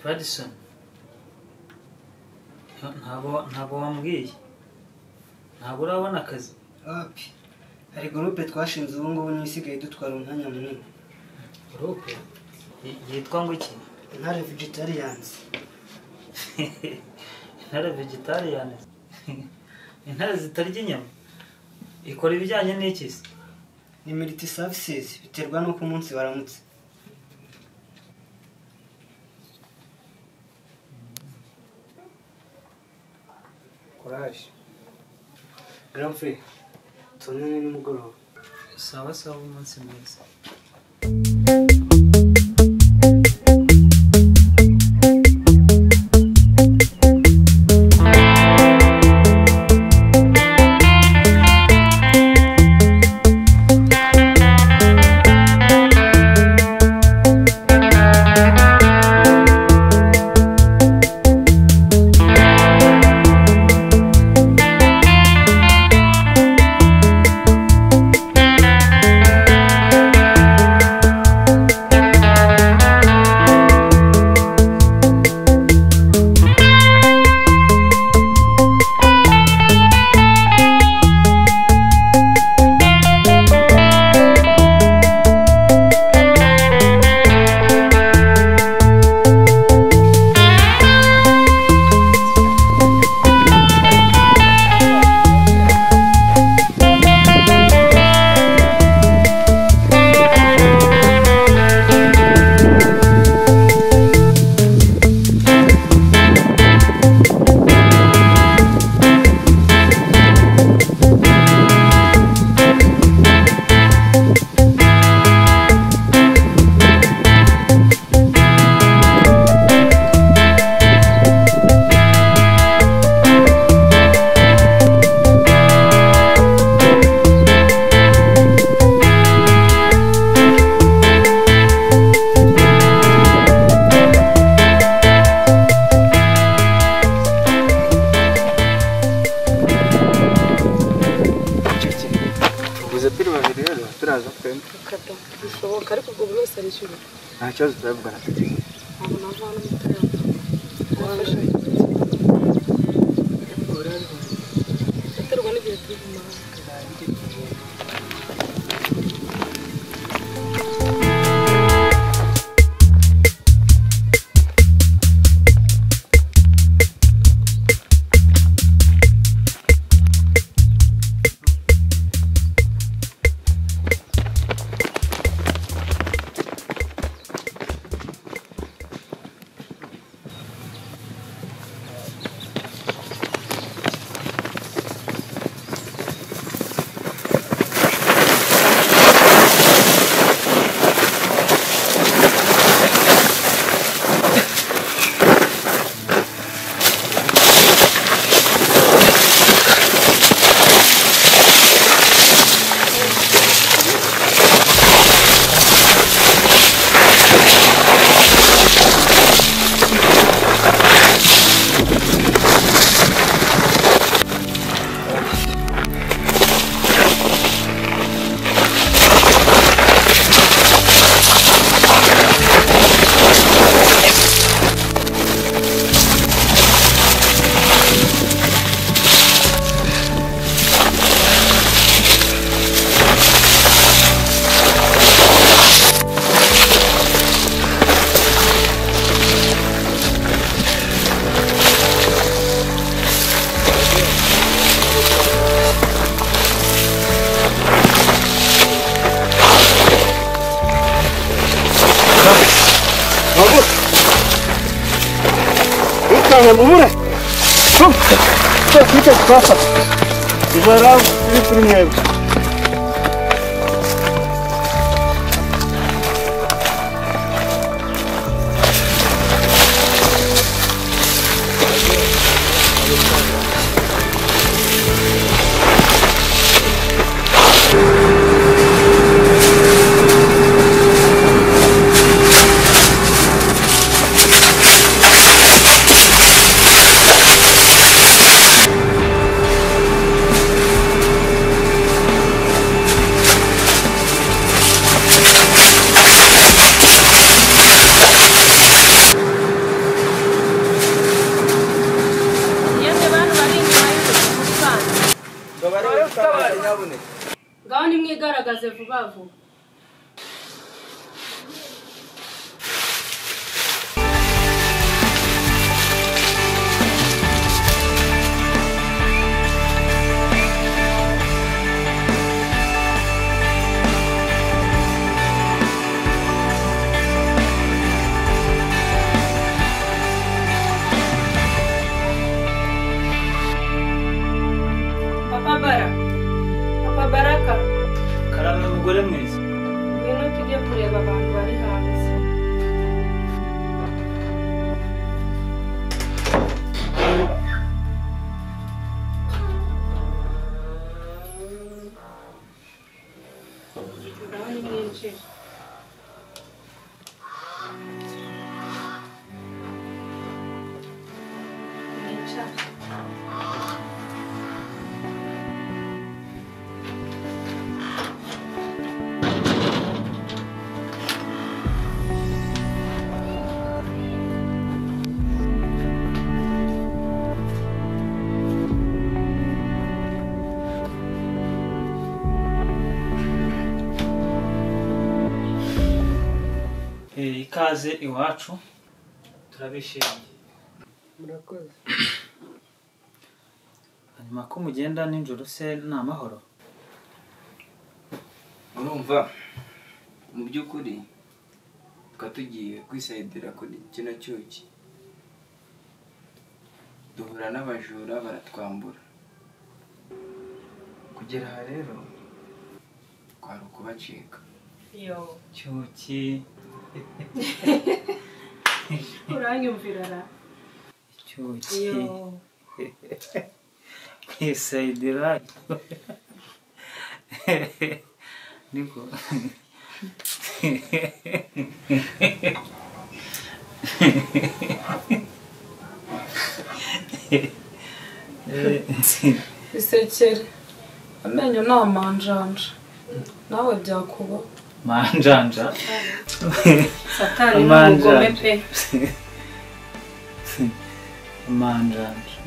Radisson ntabwo wambwiye ntabwo urabona akazi wapi hari groupe twashinze ubu ngubu n'isigaye dutwara umwanya munini groupe yitwa ngo iki Intare Vegetarians Intare Vegetarians intare zitarya inyama ikora ibijyanye n'iki se ni multi services biterwa n'uko umunsi waramutse courage grand frère tonene nimugoroba sawa sawa umunsi mwiza Kibazo turabugana tuti Mure. Fica de costa. Em geral, primeiro. ikaze iwacu turabishimiye. murakoze. Hanyuma ko mugenda nijoro se ni amahoro? urumva mu by'ukuri tukaba tugiye kwisayidira kuri kino cyuki, duhura n'abajura baratwambura. Kugera aha rero kwari ukubacika. Yo. Cyuki. Uranyumvira ra? Cyuki. Yo. Kwisayidira. Niko. Isekere. Amenyo ni amanjanja. Nawe byakuba. Manjanja. Satani ni umugome pe. Manjanja.